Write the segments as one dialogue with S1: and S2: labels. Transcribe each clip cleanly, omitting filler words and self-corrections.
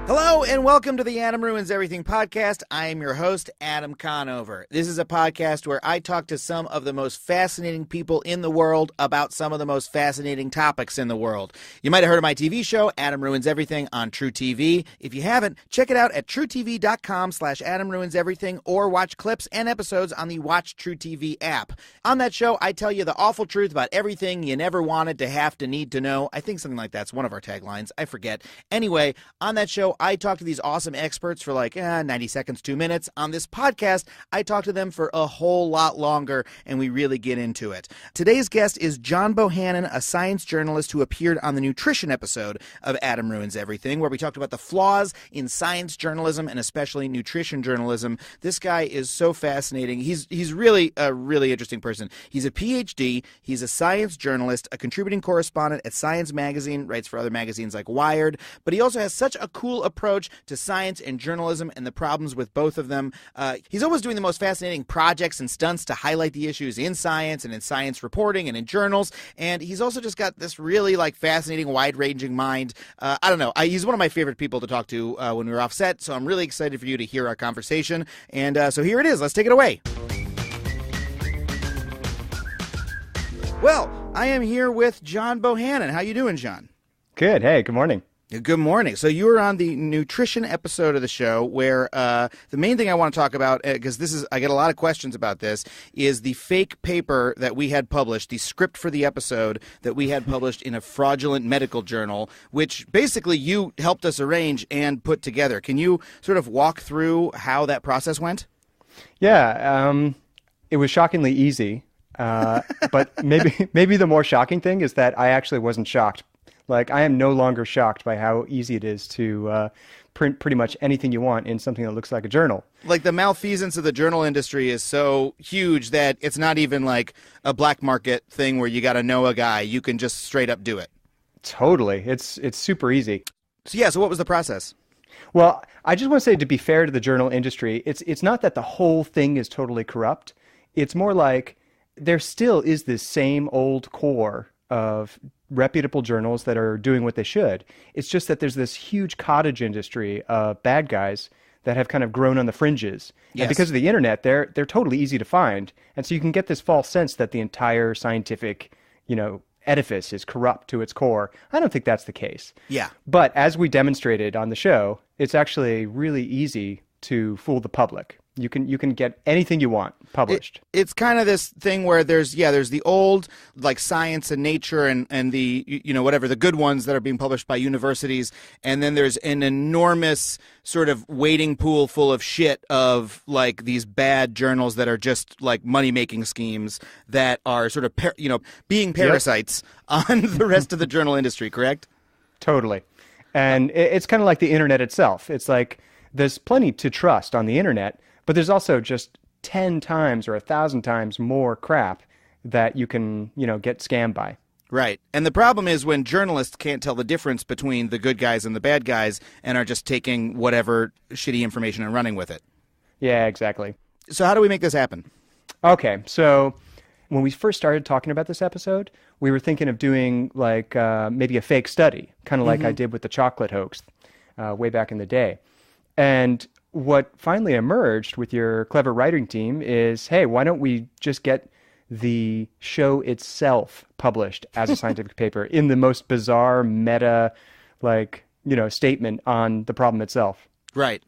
S1: Hello and welcome to the Adam Ruins Everything podcast. I am your host, Adam Conover. This is a podcast where I talk to some of the most fascinating people in the world about some of the most fascinating topics in the world. You might have heard of my TV show, Adam Ruins Everything, on True TV. If you haven't, check it out at truetv.com/Adam Ruins Everything or watch clips and episodes on the Watch True TV app. On that show, I tell you the awful truth about everything you never wanted to have to need to know. I think something like that's one of our taglines. I forget. Anyway, on that show, I talk to these awesome experts for like 90 seconds, 2 minutes. On this podcast, I talk to them for a whole lot longer, and we really get into it. Today's guest is John Bohannon, a science journalist who appeared on the nutrition episode of Adam Ruins Everything, where we talked about the flaws in science journalism and especially nutrition journalism. This guy is so fascinating. He's really a really interesting person. He's a PhD. He's a science journalist, a contributing correspondent at Science Magazine, writes for other magazines like Wired, but he also has such a cool approach to science and journalism and the problems with both of them. He's always doing the most fascinating projects and stunts to highlight the issues in science and in science reporting and in journals, and he's also just got this really fascinating, wide-ranging mind. I don't know. He's one of my favorite people to talk to when we were off set, so I'm really excited for you to hear our conversation, and so here it is. Let's take it away. Well, I am here with John Bohannon. How you doing, John?
S2: Good. Hey, good morning.
S1: Good morning. So you were on the nutrition episode of the show where the main thing I want to talk about, because I get a lot of questions about this, is the fake paper that we had published, the script for the episode that we had published in a fraudulent medical journal, which basically you helped us arrange and put together. Can you sort of walk through how that process went?
S2: Yeah, it was shockingly easy, but maybe the more shocking thing is that I actually wasn't shocked. I am no longer shocked by how easy it is to print pretty much anything you want in something that looks like a journal.
S1: The malfeasance of the journal industry is so huge that it's not even like a black market thing where you got to know a guy. You can just straight up do it.
S2: Totally. It's super easy.
S1: So what was the process?
S2: Well, I just want to say, to be fair to the journal industry, it's not that the whole thing is totally corrupt. It's more like there still is this same old core of reputable journals that are doing what they should. It's just that there's this huge cottage industry of bad guys that have kind of grown on the fringes.
S1: Yes.
S2: And because of the internet, they're totally easy to find. And so you can get this false sense that the entire scientific, edifice is corrupt to its core. I don't think that's the case.
S1: Yeah.
S2: But as we demonstrated on the show, it's actually really easy to fool the public. You can get anything you want published.
S1: It's kind of this thing where there's the old science and nature and the whatever the good ones that are being published by universities, and then there's an enormous sort of wading pool full of shit of these bad journals that are just money making schemes that are sort of being parasites on the rest of the journal industry. Correct?
S2: Totally. And it's kind of like the internet itself. It's there's plenty to trust on the internet, but there's also just 10 times or 1,000 times more crap that you can, get scammed by.
S1: Right. And the problem is when journalists can't tell the difference between the good guys and the bad guys and are just taking whatever shitty information and running with it.
S2: Yeah, exactly.
S1: So how do we make this happen?
S2: Okay. So when we first started talking about this episode, we were thinking of doing maybe a fake study, kind of like I did with the chocolate hoax way back in the day. And what finally emerged with your clever writing team is, hey, why don't we just get the show itself published as a scientific paper in the most bizarre meta, statement on the problem itself.
S1: Right.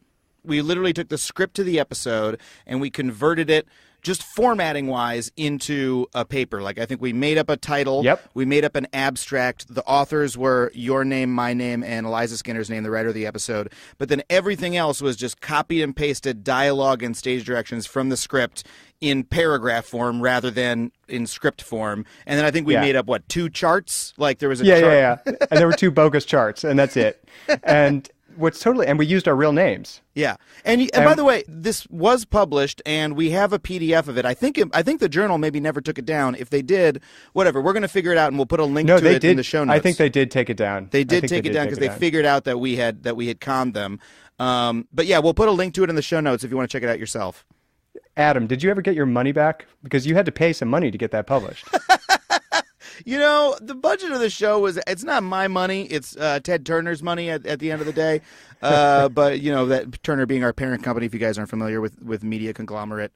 S1: We literally took the script to the episode and we converted it just formatting-wise into a paper. I think we made up a title.
S2: Yep.
S1: We made up an abstract. The authors were your name, my name, and Eliza Skinner's name, the writer of the episode. But then everything else was just copied and pasted dialogue and stage directions from the script in paragraph form rather than in script form. And then I think we made up, 2 charts? There was a chart.
S2: Yeah. And there were 2 bogus charts, and that's it. And and we used our real names.
S1: Yeah. And by the way, this was published and we have a PDF of it. I think the journal maybe never took it down. If they did, whatever, we're going to figure it out and we'll put a link to it in the show notes.
S2: I think they did take it down.
S1: They did take it down because they figured out that we had conned them. But yeah, we'll put a link to it in the show notes if you want to check it out yourself.
S2: Adam, did you ever get your money back? Because you had to pay some money to get that published.
S1: The budget of the show it's not my money. It's Ted Turner's money at the end of the day. But, that Turner being our parent company, if you guys aren't familiar with media conglomerate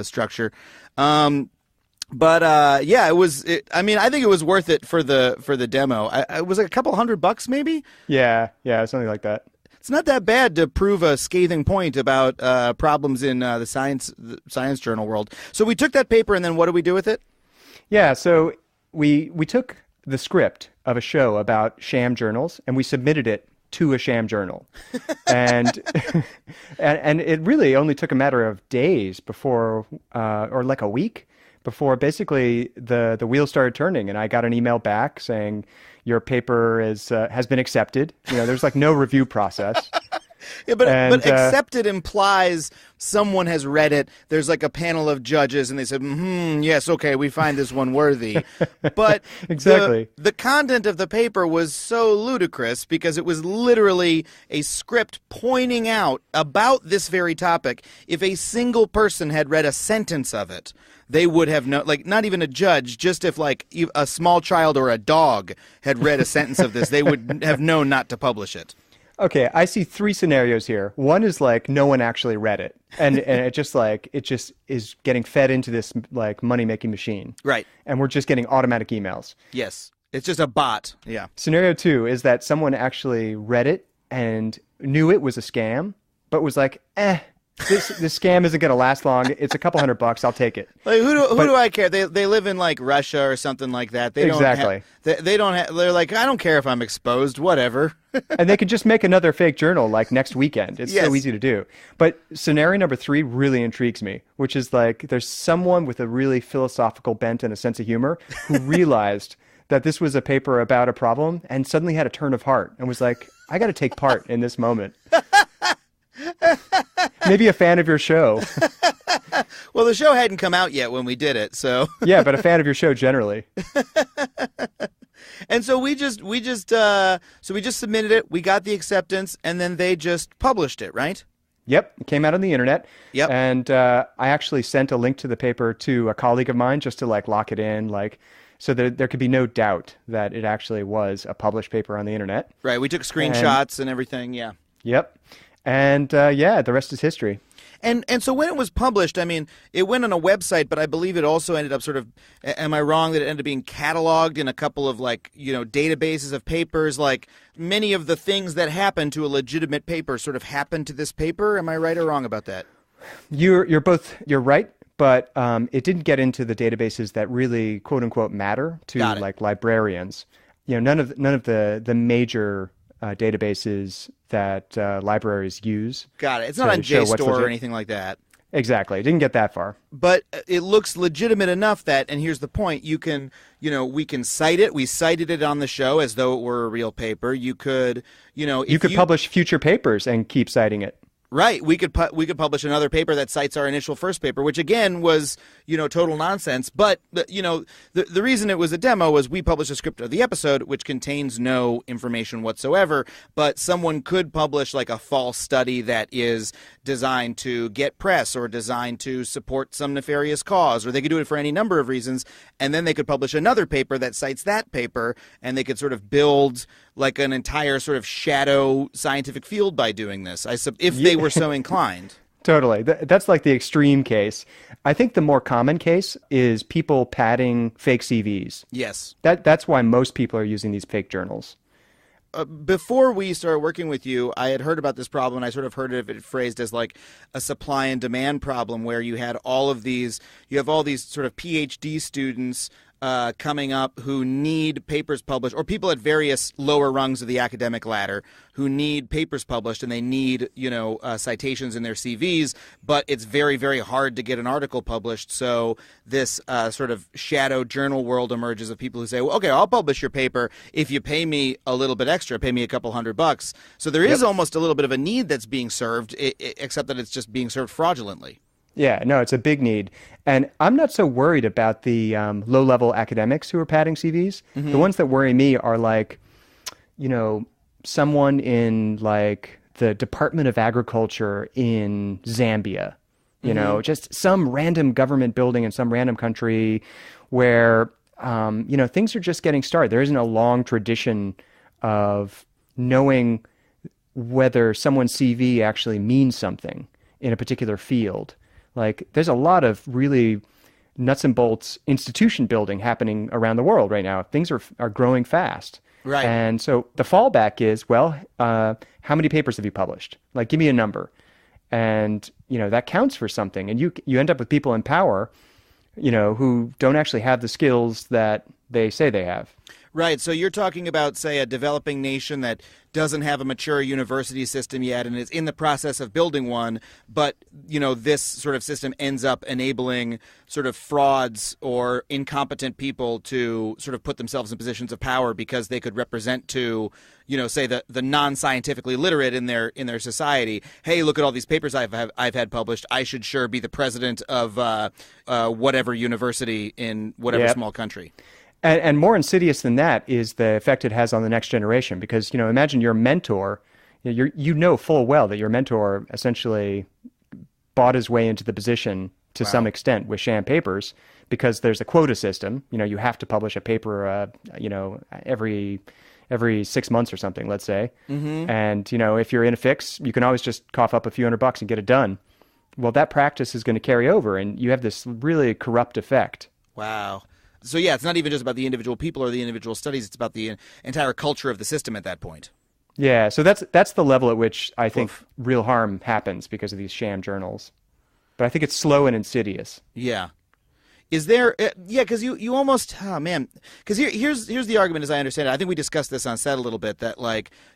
S1: structure. It was. I think it was worth it for the demo. It was like a couple $100 maybe.
S2: Yeah, something like that.
S1: It's not that bad to prove a scathing point about problems in the science journal world. So we took that paper, and then what did we do with it?
S2: Yeah, so we took the script of a show about sham journals, and we submitted it to a sham journal. And and it really only took a matter of days before, or like a week, before basically the wheels started turning, and I got an email back saying your paper has been accepted. There's like no review process.
S1: Yeah, but accepted implies someone has read it. There's like a panel of judges, and they said, yes, okay, we find this one worthy. But
S2: exactly,
S1: the content of the paper was so ludicrous because it was literally a script pointing out about this very topic. If a single person had read a sentence of it, they would have known, like not even a judge, just if like a small child or a dog had read a sentence of this, they would have known not to publish it.
S2: Okay, I see three scenarios here. One is like no one actually read it, and it just is getting fed into this like money-making machine.
S1: Right.
S2: And we're just getting automatic emails.
S1: Yes. It's just a bot. Yeah.
S2: Scenario two is that someone actually read it and knew it was a scam, but was like, this scam isn't going to last long. It's a couple $100. I'll take it.
S1: Like who do I care? They live in like Russia or something like that. They
S2: exactly.
S1: They don't have. They're like, I don't care if I'm exposed. Whatever.
S2: And they could just make another fake journal like next weekend. It's so easy to do. But scenario number 3 really intrigues me, which is like there's someone with a really philosophical bent and a sense of humor who realized that this was a paper about a problem and suddenly had a turn of heart and was like, I got to take part in this moment. Maybe a fan of your show.
S1: Well, the show hadn't come out yet when we did it, so.
S2: Yeah, but a fan of your show generally.
S1: And so we just submitted it. We got the acceptance, and then they just published it, right?
S2: Yep, it came out on the internet.
S1: Yep.
S2: And I actually sent a link to the paper to a colleague of mine just to like lock it in, like so there could be no doubt that it actually was a published paper on the internet.
S1: Right. We took screenshots and everything. Yeah.
S2: Yep. And the rest is history.
S1: And so when it was published, I mean, it went on a website, but I believe it also ended up sort of, am I wrong that it ended up being cataloged in a couple of like, databases of papers? Like many of the things that happened to a legitimate paper sort of happened to this paper. Am I right or wrong about that?
S2: You're right, but it didn't get into the databases that really quote unquote matter to like librarians. None of the major databases that libraries use.
S1: Got it. It's not on JSTOR or anything like that.
S2: Exactly. It didn't get that far.
S1: But it looks legitimate enough that, and here's the point, we can cite it. We cited it on the show as though it were a real paper. You could,
S2: you could publish future papers and keep citing it.
S1: Right. We could publish another paper that cites our initial first paper, which again was, total nonsense. But, the reason it was a demo was we published a script of the episode, which contains no information whatsoever. But someone could publish like a false study that is designed to get press or designed to support some nefarious cause, or they could do it for any number of reasons. And then they could publish another paper that cites that paper, and they could sort of build like an entire sort of shadow scientific field by doing this, if they were so inclined.
S2: Totally. That's like the extreme case. I think the more common case is people padding fake CVs.
S1: Yes.
S2: That's why most people are using these fake journals.
S1: Before we started working with you, I had heard about this problem, and I sort of heard it phrased as like a supply and demand problem, where you have all these sort of PhD students coming up who need papers published, or people at various lower rungs of the academic ladder who need papers published, and they need citations in their CVs, but it's very, very hard to get an article published. So this sort of shadow journal world emerges of people who say, well, okay, I'll publish your paper if you pay me a little bit extra, pay me a couple $100. So there is almost a little bit of a need that's being served, except that it's just being served fraudulently.
S2: Yeah, no, it's a big need. And I'm not so worried about the low-level academics who are padding CVs. Mm-hmm. The ones that worry me are like, someone in like the Department of Agriculture in Zambia, just some random government building in some random country where things are just getting started. There isn't a long tradition of knowing whether someone's CV actually means something in a particular field. Like, there's a lot of really nuts and bolts institution building happening around the world right now. Things are growing fast.
S1: Right.
S2: And so the fallback is, well, how many papers have you published? Like, give me a number. And, that counts for something. And you end up with people in power, who don't actually have the skills that they say they have.
S1: Right. So you're talking about, say, a developing nation that doesn't have a mature university system yet and is in the process of building one, but, this sort of system ends up enabling sort of frauds or incompetent people to sort of put themselves in positions of power because they could represent to, say the non-scientifically literate in their society. Hey, look at all these papers I've had published. I should sure be the president of whatever university in whatever small country.
S2: And more insidious than that is the effect it has on the next generation. Because, imagine your mentor, you know full well that your mentor essentially bought his way into the position to some extent with sham papers, because there's a quota system. You have to publish a paper, every 6 months or something, let's say. Mm-hmm. And, if you're in a fix, you can always just cough up a few $100 and get it done. Well, that practice is going to carry over, and you have this really corrupt effect.
S1: Wow. So, yeah, it's not even just about the individual people or the individual studies. It's about the entire culture of the system at that point.
S2: Yeah, so that's the level at which I think real harm happens because of these sham journals. But I think it's slow and insidious.
S1: Yeah. Is there because you almost, because here's the argument as I understand it. I think we discussed this on set a little bit, that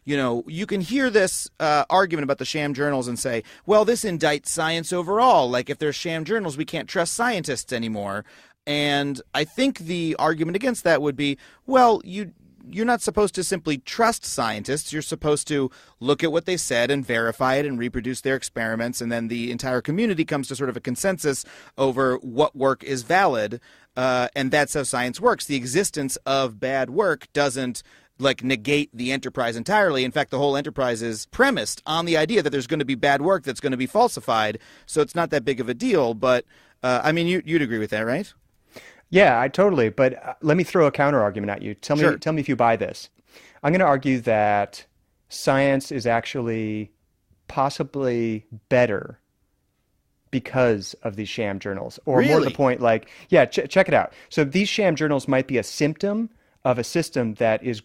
S1: you can hear this argument about the sham journals and say, well, this indicts science overall. Like, if there's sham journals, we can't trust scientists anymore. And I think the argument against that would be, well, you're not supposed to simply trust scientists. You're supposed to look at what they said and verify it and reproduce their experiments, and then the entire community comes to sort of a consensus over what work is valid, and that's how science works. The existence of bad work doesn't negate the enterprise entirely. In fact, the whole enterprise is premised on the idea that there's going to be bad work that's going to be falsified, so it's not that big of a deal. But you'd agree with that, right?
S2: Yeah, I totally. But let me throw a counter argument at you. Tell me if you buy this. I'm going to argue that science is actually possibly better because of these sham journals. Or more to the point, check it out. So these sham journals might be a symptom of a system that is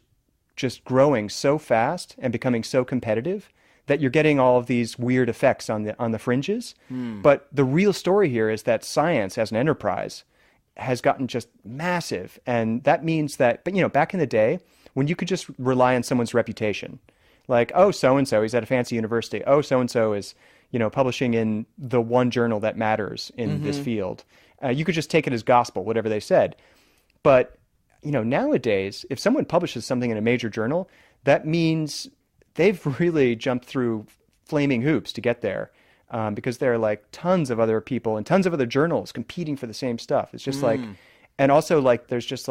S2: just growing so fast and becoming so competitive that you're getting all of these weird effects on the fringes. But the real story here is that science as an enterprise has gotten just massive. And that means that, back in the day, when you could just rely on someone's reputation, like, oh, so-and-so, he's at a fancy university. Oh, so-and-so is, publishing in the one journal that matters in this field. You could just take it as gospel, whatever they said. But, nowadays, if someone publishes something in a major journal, that means they've really jumped through flaming hoops to get there. Because there are tons of other people and tons of other journals competing for the same stuff. It's just and also there's just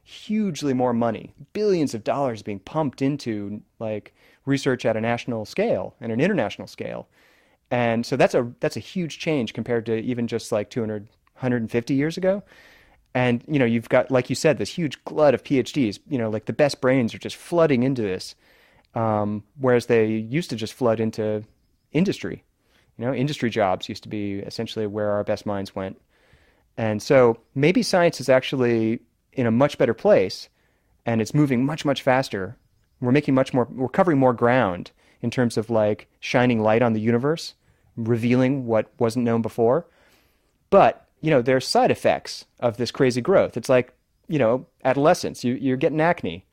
S2: hugely more money, billions of dollars being pumped into research at a national scale and an international scale. And so that's a huge change compared to even just 200, 150 years ago. And, you've got, like you said, this huge glut of PhDs, the best brains are just flooding into this. Whereas they used to just flood into industry. Industry jobs used to be essentially where our best minds went. And so maybe science is actually in a much better place, and it's moving much, much faster. We're covering more ground in terms of shining light on the universe, revealing what wasn't known before. But, there's side effects of this crazy growth. It's adolescence. You're getting acne.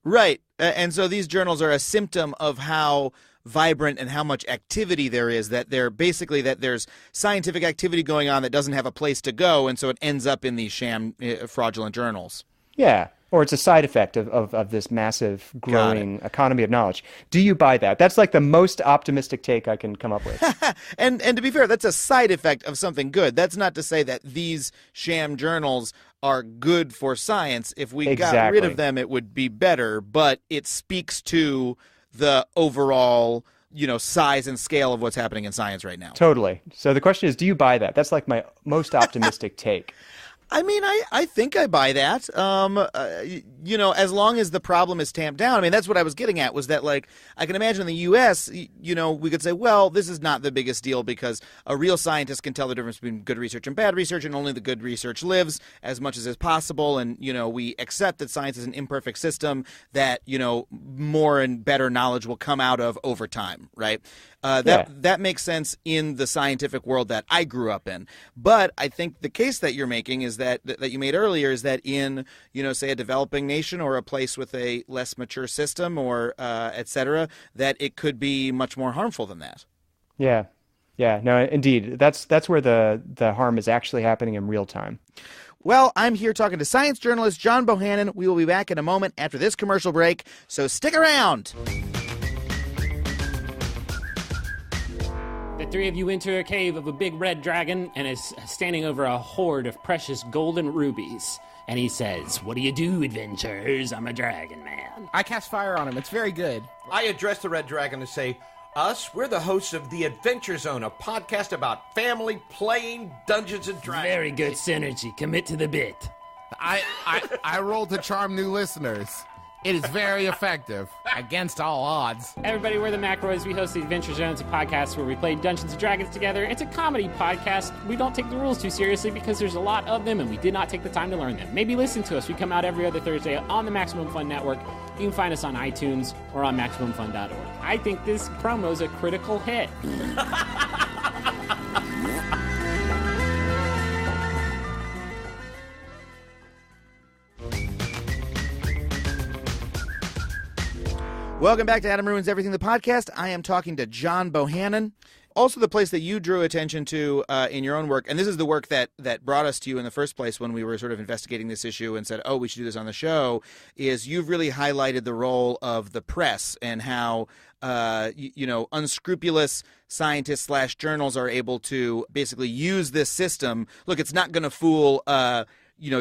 S1: Right. And so these journals are a symptom of how vibrant and how much activity there is, that there's scientific activity going on that doesn't have a place to go, and so it ends up in these sham fraudulent journals. Yeah.
S2: Or it's a side effect of this massive growing economy of knowledge. Do you buy that? That's the most optimistic take I can come up with.
S1: And to be fair, that's a side effect of something good. That's not to say that these sham journals are good for science. If we got rid of them, it would be better, but it speaks to the overall, size and scale of what's happening in science right now.
S2: Totally. So the question is, do you buy that? That's my most optimistic take.
S1: I mean, I think I buy that. As long as the problem is tamped down. I mean, that's what I was getting at, was that, like, I can imagine in the U.S., we could say, well, this is not the biggest deal because a real scientist can tell the difference between good research and bad research, and only the good research lives as much as is possible. And, we accept that science is an imperfect system that, more and better knowledge will come out of over time, right? That makes sense in the scientific world that I grew up in. But I think the case that you're making is that you made earlier is that in, say a developing nation or a place with a less mature system or et cetera, that it could be much more harmful than that.
S2: Yeah. Yeah, no, indeed. That's where the harm is actually happening in real time.
S1: Well, I'm here talking to science journalist John Bohannon. We will be back in a moment after this commercial break, so stick around.
S3: The three of you enter a cave of a big red dragon and is standing over a hoard of precious golden rubies. And he says, "What do you do, adventurers? I'm a dragon man."
S4: I cast fire on him. It's very good.
S5: I address the red dragon to say, we're the hosts of The Adventure Zone, a podcast about family playing Dungeons and Dragons.
S3: Very good synergy. Commit to the bit.
S4: I rolled to charm new listeners. It is very effective, against all odds.
S3: Everybody, we're the McElroys. We host The Adventure Zone. It's a podcast where we play Dungeons & Dragons together. It's a comedy podcast. We don't take the rules too seriously because there's a lot of them, and we did not take the time to learn them. Maybe listen to us. We come out every other Thursday on the Maximum Fun Network. You can find us on iTunes or on MaximumFun.org. I think this promo's a critical hit.
S1: Welcome back to Adam Ruins Everything, the podcast. I am talking to John Bohannon. Also the place that you drew attention to in your own work, and this is the work that brought us to you in the first place when we were sort of investigating this issue and said, oh, we should do this on the show, is you've really highlighted the role of the press and how, unscrupulous scientists / journals are able to basically use this system. Look, it's not going to fool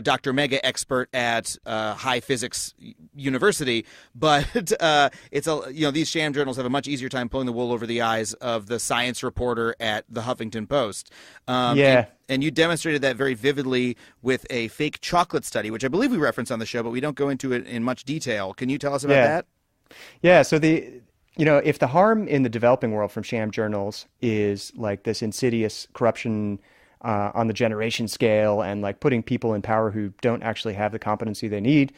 S1: Dr. Mega expert at high physics university, but these sham journals have a much easier time pulling the wool over the eyes of the science reporter at the Huffington Post. And you demonstrated that very vividly with a fake chocolate study, which I believe we referenced on the show, but we don't go into it in much detail. Can you tell us about that?
S2: Yeah. So if the harm in the developing world from sham journals is like this insidious corruption on the generation scale and like putting people in power who don't actually have the competency they need,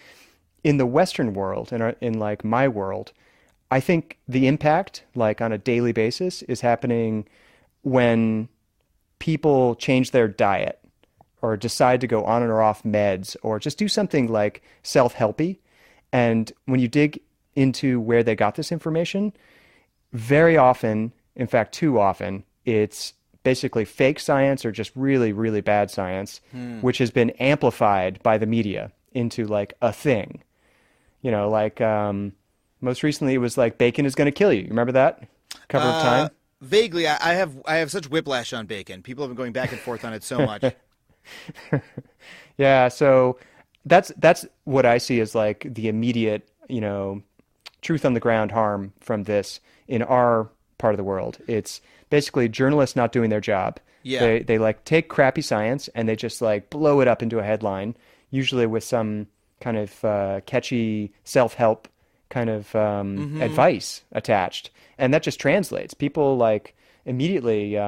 S2: in the Western world and in like my world, I think the impact like on a daily basis is happening when people change their diet or decide to go on or off meds or just do something like self-helpy. And when you dig into where they got this information, very often, in fact, too often, it's basically fake science or just really, really bad science, which has been amplified by the media into like a thing. Most recently it was like bacon is going to kill you. You remember that cover of Time?
S1: Vaguely. I have such whiplash on bacon. People have been going back and forth on it so much.
S2: Yeah, so that's what I see as like the immediate, truth on the ground harm from this in our part of the world. It's basically journalists not doing their job. Yeah. They like take crappy science and they just like blow it up into a headline, usually with some kind of catchy self-help kind of advice attached. And that just translates. People like immediately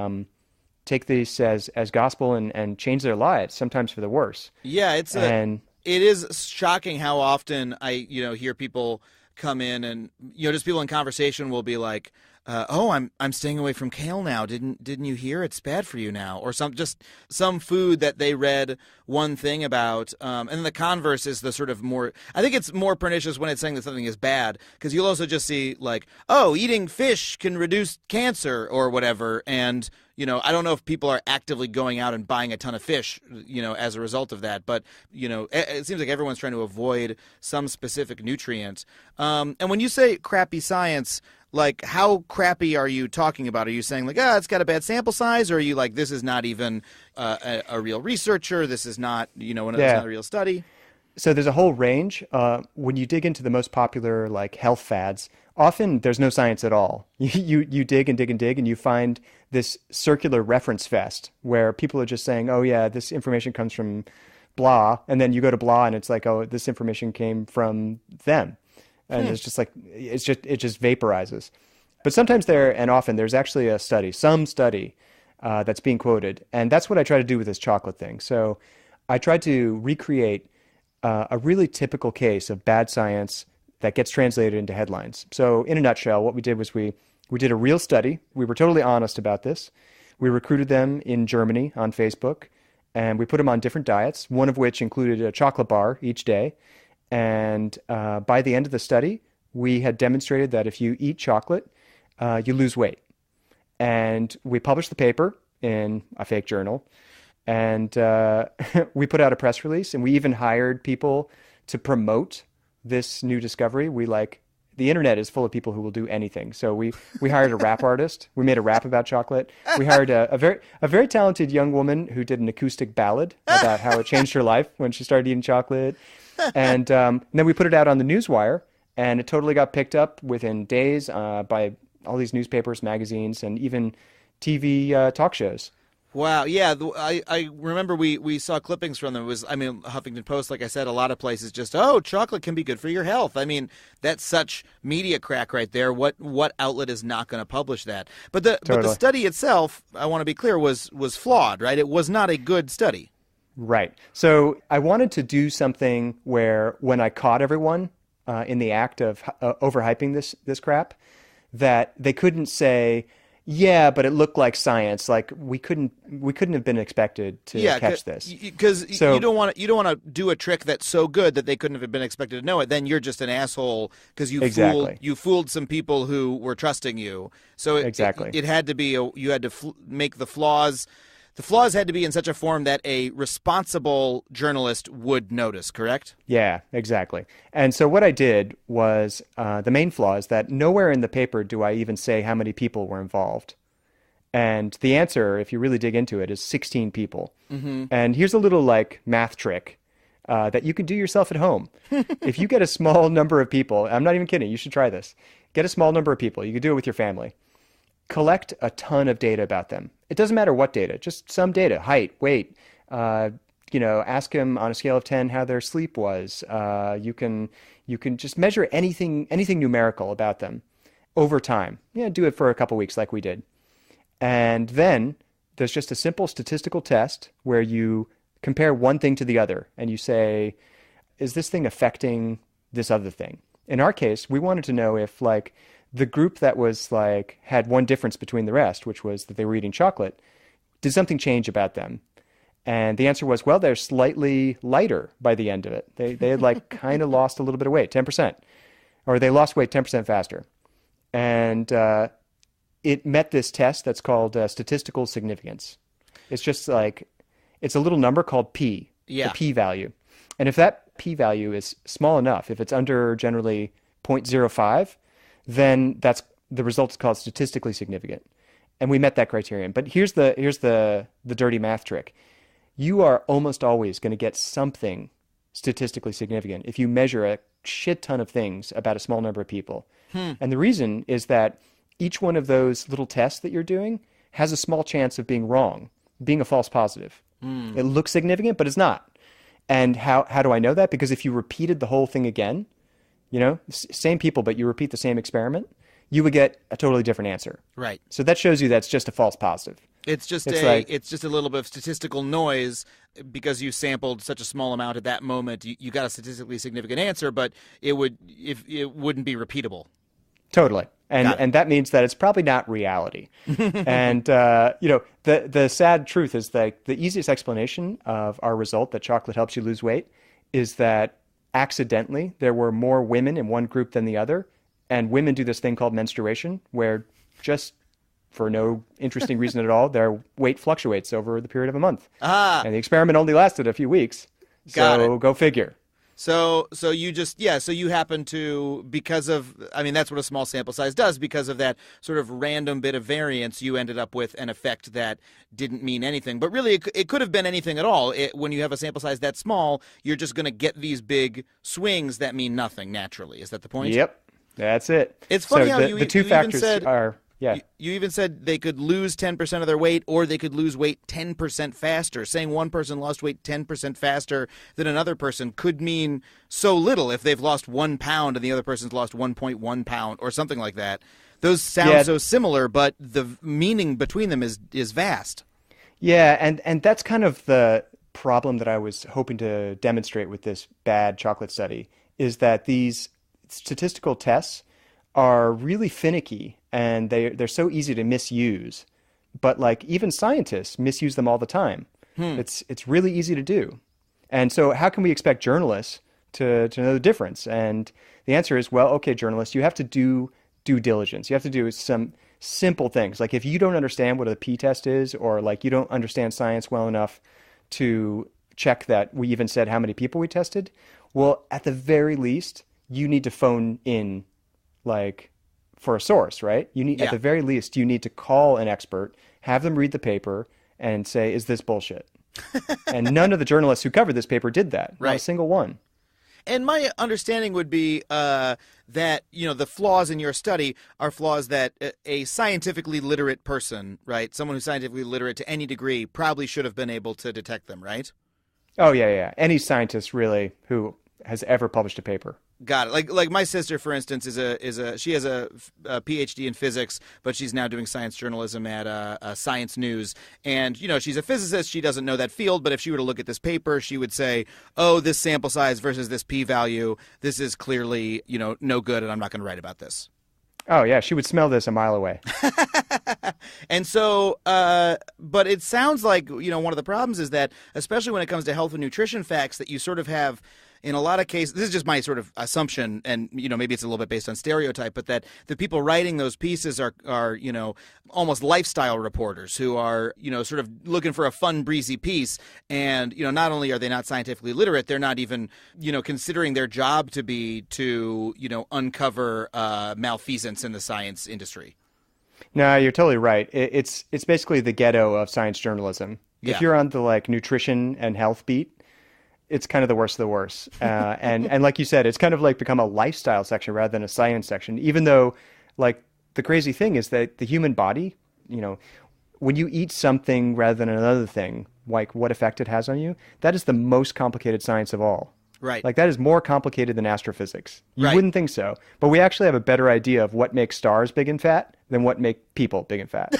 S2: take this as gospel and change their lives, sometimes for the worse.
S1: Yeah, it is shocking how often I hear people come in and just people in conversation will be like, I'm staying away from kale now. Didn't you hear? It's bad for you now. Or some food that they read one thing about. And then the converse is the sort of more, I think it's more pernicious when it's saying that something is bad, because you'll also just see like, oh, eating fish can reduce cancer or whatever. And, I don't know if people are actively going out and buying a ton of fish, as a result of that. But, it seems like everyone's trying to avoid some specific nutrient. And when you say crappy science, like, how crappy are you talking about? Are you saying, like, it's got a bad sample size? Or are you like, this is not even a real researcher? This is not, it's not a real study?
S2: So there's a whole range. When you dig into the most popular, like, health fads, often there's no science at all. You dig and dig and dig, and you find this circular reference fest where people are just saying, oh, yeah, this information comes from blah, and then you go to blah and it's like, oh, this information came from them. And it's just like, it just vaporizes. But sometimes and often there's actually some study that's being quoted. And that's what I try to do with this chocolate thing. So I tried to recreate a really typical case of bad science that gets translated into headlines. So in a nutshell, what we did was we did a real study. We were totally honest about this. We recruited them in Germany on Facebook, and we put them on different diets, one of which included a chocolate bar each day. And by the end of the study, we had demonstrated that if you eat chocolate, you lose weight. And we published the paper in a fake journal, and we put out a press release, and we even hired people to promote this new discovery. The internet is full of people who will do anything. So we hired a rap artist. We made a rap about chocolate. We hired a very talented young woman who did an acoustic ballad about how it changed her life when she started eating chocolate. And then we put it out on the newswire, and it totally got picked up within days by all these newspapers, magazines, and even TV talk shows.
S1: Wow. Yeah. I remember we saw clippings from them. It was, Huffington Post, like I said, a lot of places just, oh, chocolate can be good for your health. I mean, that's such media crack right there. What outlet is not going to publish that? But the study itself, I want to be clear, was flawed, right? It was not a good study.
S2: Right. So I wanted to do something where when I caught everyone in the act of overhyping this crap, that they couldn't say, yeah, but it looked like science. Like we couldn't have been expected to catch this.
S1: Because you don't want to do a trick that's so good that they couldn't have been expected to know it. Then you're just an asshole because you fooled some people who were trusting you. So it had to be you had to make the flaws. The flaws had to be in such a form that a responsible journalist would notice, correct?
S2: Yeah, exactly. And so what I did was, the main flaw is that nowhere in the paper do I even say how many people were involved. And the answer, if you really dig into it, is 16 people. Mm-hmm. And here's a little math trick that you can do yourself at home. If you get a small number of people, I'm not even kidding, you should try this. Get a small number of people. You can do it with your family. Collect a ton of data about them. It doesn't matter what data, just some data, height, weight. Ask them on a scale of 10 how their sleep was. You can just measure anything numerical about them over time. Yeah, do it for a couple weeks like we did. And then there's just a simple statistical test where you compare one thing to the other and you say, is this thing affecting this other thing? In our case, we wanted to know if the group that was had one difference between the rest, which was that they were eating chocolate, did something change about them? And the answer was, well, they're slightly lighter by the end of it. They had kind of lost a little bit of weight, 10%, or they lost weight 10% faster. And it met this test that's called statistical significance. It's just it's a little number called P, the P value. And if that P value is small enough, if it's under generally 0.05, then that's the result is called statistically significant. And we met that criterion. But here's the dirty math trick. You are almost always going to get something statistically significant if you measure a shit ton of things about a small number of people. And the reason is that each one of those little tests that you're doing has a small chance of being wrong, being a false positive. It looks significant, but it's not. And how do I know that? Because if you repeated the whole thing again, same people, but you repeat the same experiment, you would get a totally different answer.
S1: Right.
S2: So that shows you that's just a false positive.
S1: It's just a little bit of statistical noise because you sampled such a small amount at that moment. You got a statistically significant answer, but it wouldn't be repeatable.
S2: Totally. And that means that it's probably not reality. And the sad truth is that the easiest explanation of our result that chocolate helps you lose weight is that accidentally there were more women in one group than the other, and women do this thing called menstruation where just for no interesting reason at all their weight fluctuates over the period of a month. And the experiment only lasted a few weeks. So go figure.
S1: So you happen to, because of, that's what a small sample size does, because of that sort of random bit of variance, you ended up with an effect that didn't mean anything. But really, it could have been anything at all. When you have a sample size that small, you're just going to get these big swings that mean nothing naturally. Is that the point?
S2: Yep, that's it.
S1: It's funny
S2: so
S1: how
S2: the two factors are, Yeah.
S1: You even said they could lose 10% of their weight, or they could lose weight 10% faster. Saying one person lost weight 10% faster than another person could mean so little if they've lost 1 pound and the other person's lost 1.1 pound or something like that. Those sound so similar, but the meaning between them is vast.
S2: Yeah, and that's kind of the problem that I was hoping to demonstrate with this bad chocolate study, is that these statistical tests are really finicky and they're so easy to misuse. But like even scientists misuse them all the time. It's really easy to do. And so how can we expect journalists to know the difference? And the answer is, well, okay, journalists, you have to do due diligence. You have to do some simple things. Like if you don't understand what a p-test is, or like you don't understand science well enough to check that we even said how many people we tested, well, at the very least, you need to phone in like for a source, right? You need, at the very least, you need to call an expert, have them read the paper and say, is this bullshit? And none of the journalists who covered this paper did that. Not a single one.
S1: And my understanding would be that, you know, the flaws in your study are flaws that a scientifically literate person, right, someone who's scientifically literate to any degree, probably should have been able to detect them, right?
S2: Oh, yeah. Any scientist really who has ever published a paper.
S1: Got it. Like my sister, for instance, she has a PhD in physics, but she's now doing science journalism at Science News. And, you know, she's a physicist. She doesn't know that field. But if she were to look at this paper, she would say, oh, this sample size versus this p-value, this is clearly, you know, no good, and I'm not going to write about this.
S2: Oh, yeah. She would smell this a mile away.
S1: And so, but it sounds like, you know, one of the problems is that, especially when it comes to health and nutrition facts, that you sort of have, in a lot of cases, this is just my sort of assumption, and, you know, maybe it's a little bit based on stereotype, but that the people writing those pieces are, you know, almost lifestyle reporters who are, you know, sort of looking for a fun, breezy piece. And, you know, not only are they not scientifically literate, they're not even, you know, considering their job to be to, you know, uncover malfeasance in the science industry.
S2: No, you're totally right. It's basically the ghetto of science journalism. If you're on the like nutrition and health beat, it's kind of the worst of the worst. And like you said, it's kind of like become a lifestyle section rather than a science section, even though like the crazy thing is that the human body, you know, when you eat something rather than another thing, like what effect it has on you, that is the most complicated science of all.
S1: Right.
S2: Like that is more complicated than astrophysics. You wouldn't think so. But we actually have a better idea of what makes stars big and fat than what make people big and fat.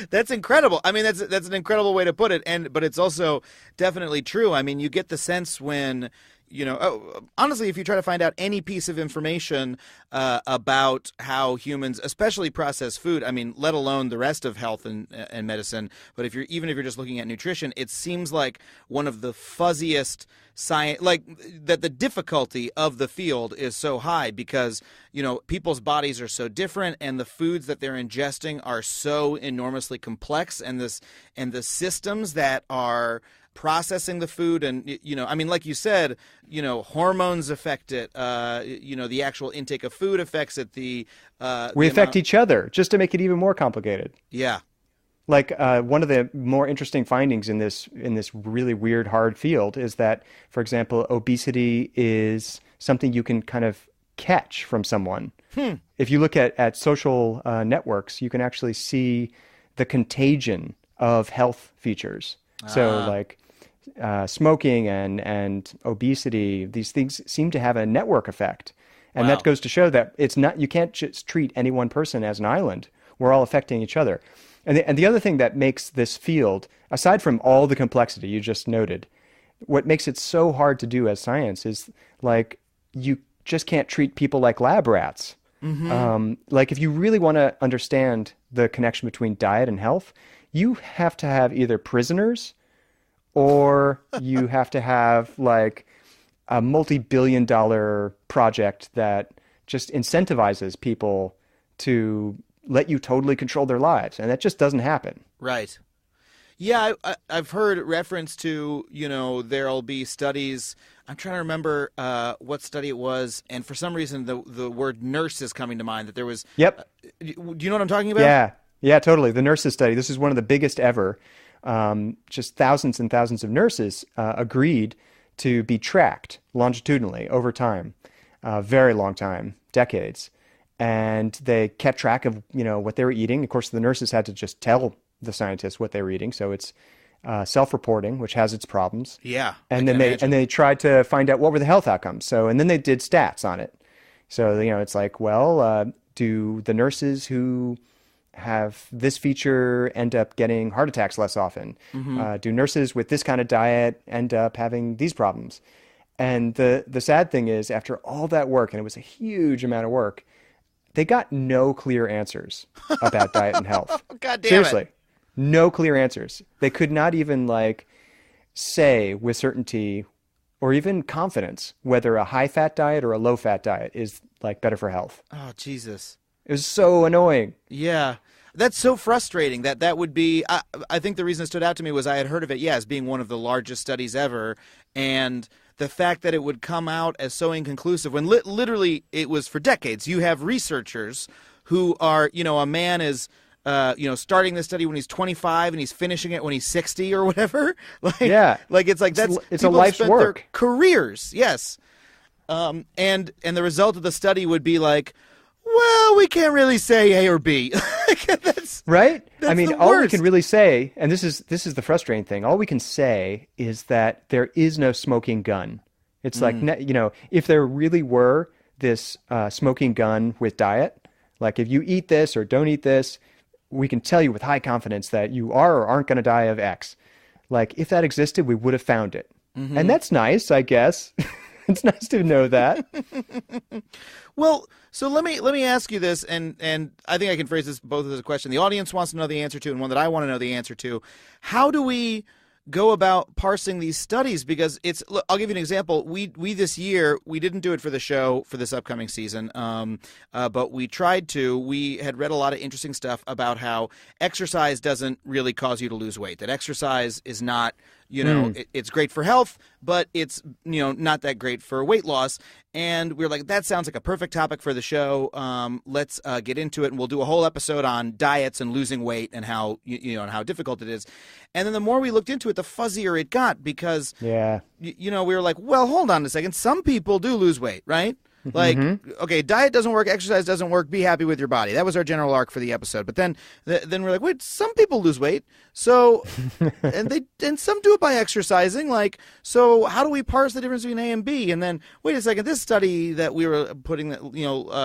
S1: That's incredible. I mean, that's an incredible way to put it. But it's also definitely true. I mean, you get the sense when, you know, honestly, if you try to find out any piece of information about how humans, especially processed food, I mean, let alone the rest of health and medicine, but if you're just looking at nutrition, it seems like one of the fuzziest science, like that the difficulty of the field is so high because, you know, people's bodies are so different and the foods that they're ingesting are so enormously complex, and the systems that are processing the food, and, you know, I mean, like you said, you know, hormones affect it, you know, the actual intake of food affects it, we
S2: affect each other, just to make it even more complicated.
S1: Yeah.
S2: Like one of the more interesting findings in this really weird, hard field is that, for example, obesity is something you can kind of catch from someone. If you look at social networks, you can actually see the contagion of health features. So like smoking and obesity, these things seem to have a network effect. And that goes to show that it's not, you can't just treat any one person as an island. We're all affecting each other. And the other thing that makes this field, aside from all the complexity you just noted, what makes it so hard to do as science is like you just can't treat people like lab rats. Like if you really want to understand the connection between diet and health, you have to have either prisoners or you have to have like a multi-billion-dollar project that just incentivizes people to let you totally control their lives. And that just doesn't happen.
S1: Right. Yeah, I've heard reference to, you know, there'll be studies. I'm trying to remember what study it was. And for some reason, the word nurse is coming to mind, that there was.
S2: Yep.
S1: Do you know what I'm talking about?
S2: Yeah, totally. The nurses study. This is one of the biggest ever. Just thousands and thousands of nurses agreed to be tracked longitudinally over time, very long time, decades. and they kept track of, what they were eating. Of course, the nurses had to just tell the scientists what they were eating. So it's self-reporting, which has its problems.
S1: Yeah.
S2: And then they tried to find out what were the health outcomes. So, and then they did stats on it. So, it's like, well, do the nurses who have this feature end up getting heart attacks less often? Do nurses with this kind of diet end up having these problems? And the sad thing is, after all that work, and it was a huge amount of work, they got no clear answers about diet and health.
S1: God damn
S2: Seriously,
S1: it.
S2: no clear answers. They could not even say with certainty or even confidence whether a high-fat diet or a low-fat diet is better for health.
S1: Oh, Jesus.
S2: It was so annoying.
S1: Yeah. That's so frustrating that would be, I think the reason it stood out to me was I had heard of it, as being one of the largest studies ever, and the fact that it would come out as so inconclusive when literally it was for decades. You have researchers who are, a man is, starting this study when he's 25 and he's finishing it when he's 60 or whatever. It's
S2: a life's work.
S1: Their careers, yes. And the result of the study would be well, we can't really say A or B.
S2: Right?
S1: That's
S2: all we can really say, and this is the frustrating thing, all we can say is that there is no smoking gun. It's if there really were this smoking gun with diet, if you eat this or don't eat this, we can tell you with high confidence that you are or aren't going to die of X. If that existed, we would have found it. And that's nice, I guess. It's nice to know that.
S1: Well, so let me ask you this, and I think I can phrase this both as a question the audience wants to know the answer to, and one that I want to know the answer to. How do we go about parsing these studies? Because I'll give you an example. We this year, we didn't do it for the show for this upcoming season, but we tried to. We had read a lot of interesting stuff about how exercise doesn't really cause you to lose weight, that exercise is not, it's great for health, but it's, not that great for weight loss. And we were like, that sounds like a perfect topic for the show. Let's get into it, and we'll do a whole episode on diets and losing weight and how, and how difficult it is. And then the more we looked into it, the fuzzier it got because, we were like, well, hold on a second. Some people do lose weight, right? Okay, diet doesn't work, exercise doesn't work, be happy with your body. That was our general arc for the episode. But then we're like, wait, some people lose weight. So, and some do it by exercising. So how do we parse the difference between A and B? And then, wait a second, this study that we were putting,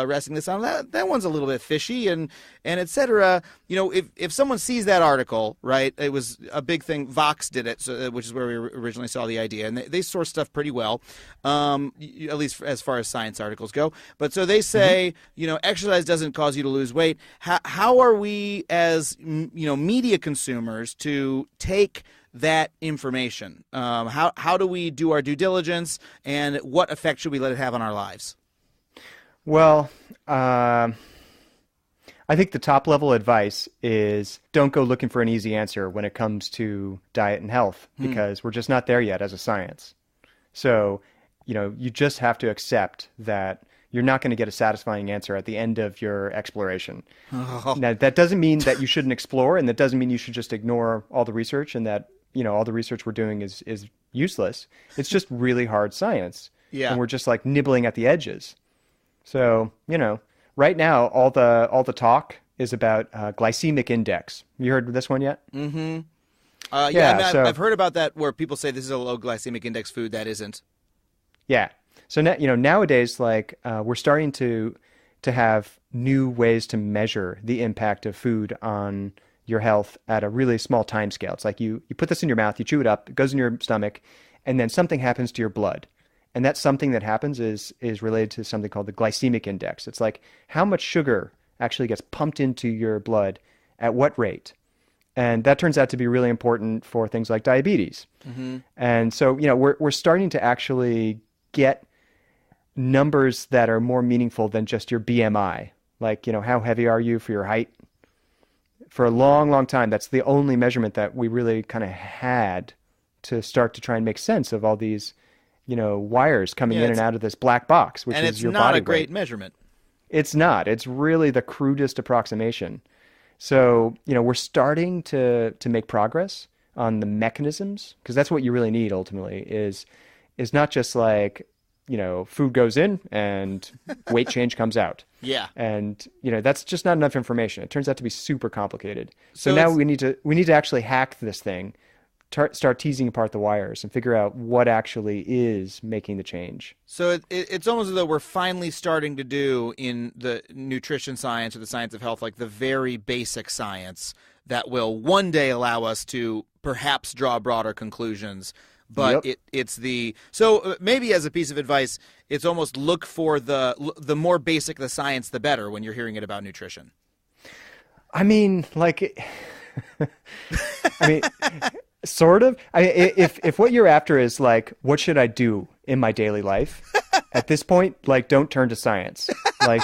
S1: resting this on, that one's a little bit fishy and et cetera. If someone sees that article, right, it was a big thing. Vox did it, which is where we originally saw the idea. And they source stuff pretty well, at least as far as science articles go. But so they say, exercise doesn't cause you to lose weight. How are we as, media consumers to take that information? How do we do our due diligence, and what effect should we let it have on our lives?
S2: Well, I think the top level advice is don't go looking for an easy answer when it comes to diet and health, because we're just not there yet as a science. So, you just have to accept that you're not going to get a satisfying answer at the end of your exploration. Oh. Now, that doesn't mean that you shouldn't explore, and that doesn't mean you should just ignore all the research and that, all the research we're doing is useless. It's just really hard science.
S1: Yeah.
S2: And we're just nibbling at the edges. So, right now, all the talk is about glycemic index. You heard this one yet?
S1: Mm-hmm. I've heard about that where people say this is a low glycemic index food that isn't.
S2: Yeah. So nowadays, we're starting to have new ways to measure the impact of food on your health at a really small time scale. It's like you put this in your mouth, you chew it up, it goes in your stomach, and then something happens to your blood. And that something that happens is related to something called the glycemic index. It's like how much sugar actually gets pumped into your blood at what rate. And that turns out to be really important for things like diabetes. Mm-hmm. And so, we're starting to actually get numbers that are more meaningful than just your BMI. How heavy are you for your height? For a long, long time, that's the only measurement that we really kind of had to start to try and make sense of all these, wires coming in and out of this black box, which is your body weight. And it's not a
S1: great measurement.
S2: It's not. It's really the crudest approximation. So, we're starting to make progress on the mechanisms, because that's what you really need ultimately is not just food goes in and weight change comes out.
S1: Yeah.
S2: And, that's just not enough information. It turns out to be super complicated. So
S1: So
S2: now
S1: it's-
S2: we need to actually hack this thing, start teasing apart the wires and figure out what actually is making the change.
S1: So it's almost as though we're finally starting to do in the nutrition science or the science of health, like the very basic science that will one day allow us to perhaps draw broader conclusions. But
S2: Yep.
S1: maybe as a piece of advice, it's almost look for the more basic the science, the better when you're hearing it about nutrition.
S2: I mean, sort of. If what you're after is like, what should I do in my daily life? At this point, don't turn to science.